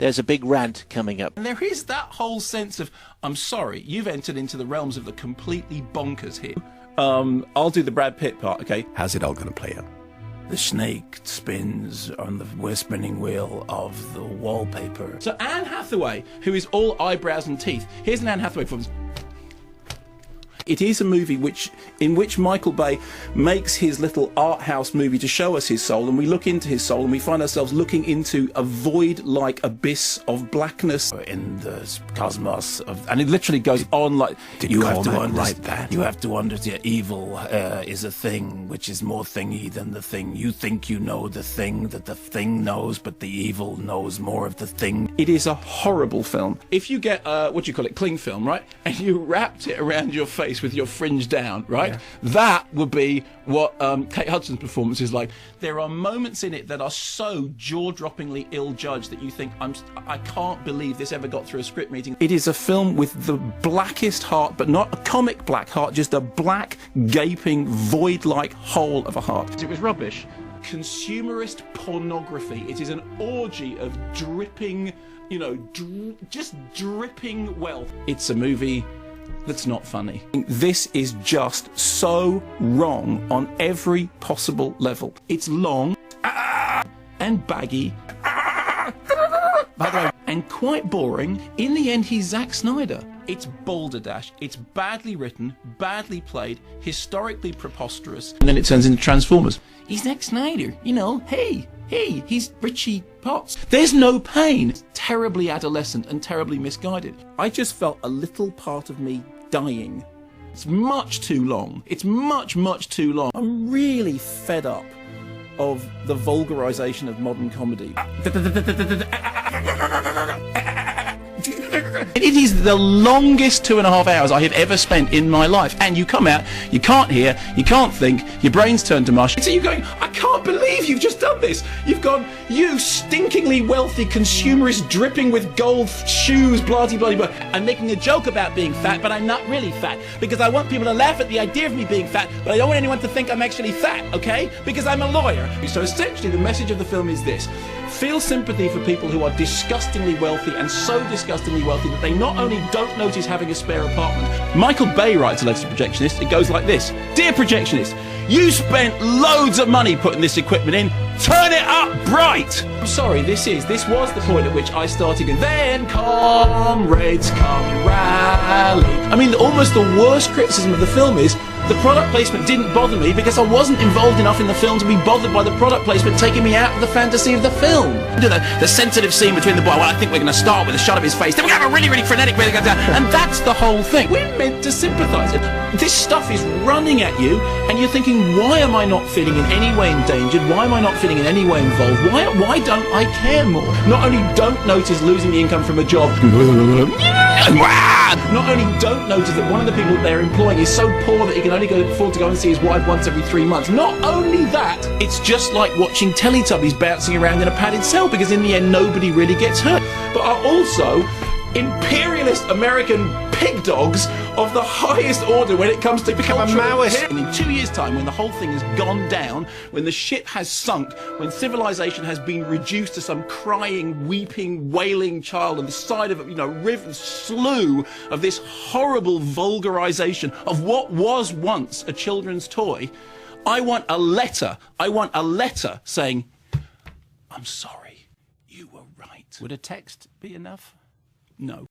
there's a big rant coming up. And there is that whole sense of, I'm sorry, you've entered into the realms of the completely bonkers here. I'll do the Brad Pitt part, okay? How's it all going to play out? The snake spins on the spinning wheel of the wallpaper. So Anne Hathaway, who is all eyebrows and teeth, here's an Anne Hathaway performance. It is a movie in which Michael Bay makes his little art house movie to show us his soul, and we look into his soul and we find ourselves looking into a void-like abyss of blackness in the cosmos and it literally goes on like you have to understand. You have to understand evil is a thing which is more thingy than the thing. You think you know the thing that the thing knows, but the evil knows more of the thing. It is a horrible film. If you get what do you call it, cling film, right, and you wrapped it around your face with your fringe down, right? Yeah. That would be what Kate Hudson's performance is like. There are moments in it that are so jaw-droppingly ill-judged that you think, I can't believe this ever got through a script meeting. It is a film with the blackest heart, but not a comic black heart, just a black, gaping, void-like hole of a heart. It was rubbish. Consumerist pornography. It is an orgy of dripping, you know, just dripping wealth. It's a movie that's not funny. This is just so wrong on every possible level. It's long and baggy and quite boring. In the end, he's Zack Snyder. It's balderdash, it's badly written, badly played, historically preposterous, and then it turns into Transformers. He's Zack Snyder, you know, hey, he's Richie Potts. There's no pain. It's terribly adolescent and terribly misguided. I just felt a little part of me dying. It's much too long. It's much, much too long. I'm really fed up of the vulgarization of modern comedy. It is the longest 2.5 hours I have ever spent in my life. And you come out, you can't hear, you can't think, your brain's turned to mush. So you're going, I can't believe you've just done this. You've gone, you stinkingly wealthy consumerist dripping with gold shoes, blah, blah, blah, blah. I'm making a joke about being fat, but I'm not really fat. Because I want people to laugh at the idea of me being fat, but I don't want anyone to think I'm actually fat, okay? Because I'm a lawyer. So essentially the message of the film is this. Feel sympathy for people who are disgustingly wealthy and so disgustingly wealthy that they not only don't notice having a spare apartment. Michael Bay writes a letter to Projectionist. It goes like this. Dear Projectionist, you spent loads of money putting this equipment in. Turn it up bright. I'm sorry, this was the point at which I started going, then comrades come rally. I mean, almost the worst criticism of the film is the product placement didn't bother me because I wasn't involved enough in the film to be bothered by the product placement taking me out of the fantasy of the film. The sensitive scene between the boy, well, I think we're going to start with a shot of his face, then we're going to have a really, really frenetic way to go down, and that's the whole thing. We're meant to sympathise. This stuff is running at you, and you're thinking, why am I not feeling in any way endangered? Why am I not feeling in any way involved? Why don't I care more? Not only don't notice losing the income from a job, not only don't notice that one of the people that they're employing is so poor that he can only afford to go and see his wife once every 3 months. Not only that, it's just like watching Teletubbies bouncing around in a padded cell because in the end nobody really gets hurt. But are also imperialist American pig dogs of the highest order when it comes to become a Maoist. And in 2 years' time, when the whole thing has gone down, when the ship has sunk, when civilization has been reduced to some crying, weeping, wailing child on the side of a river slough of this horrible vulgarization of what was once a children's toy, I want a letter. I want a letter saying, I'm sorry, you were right. Would a text be enough? No.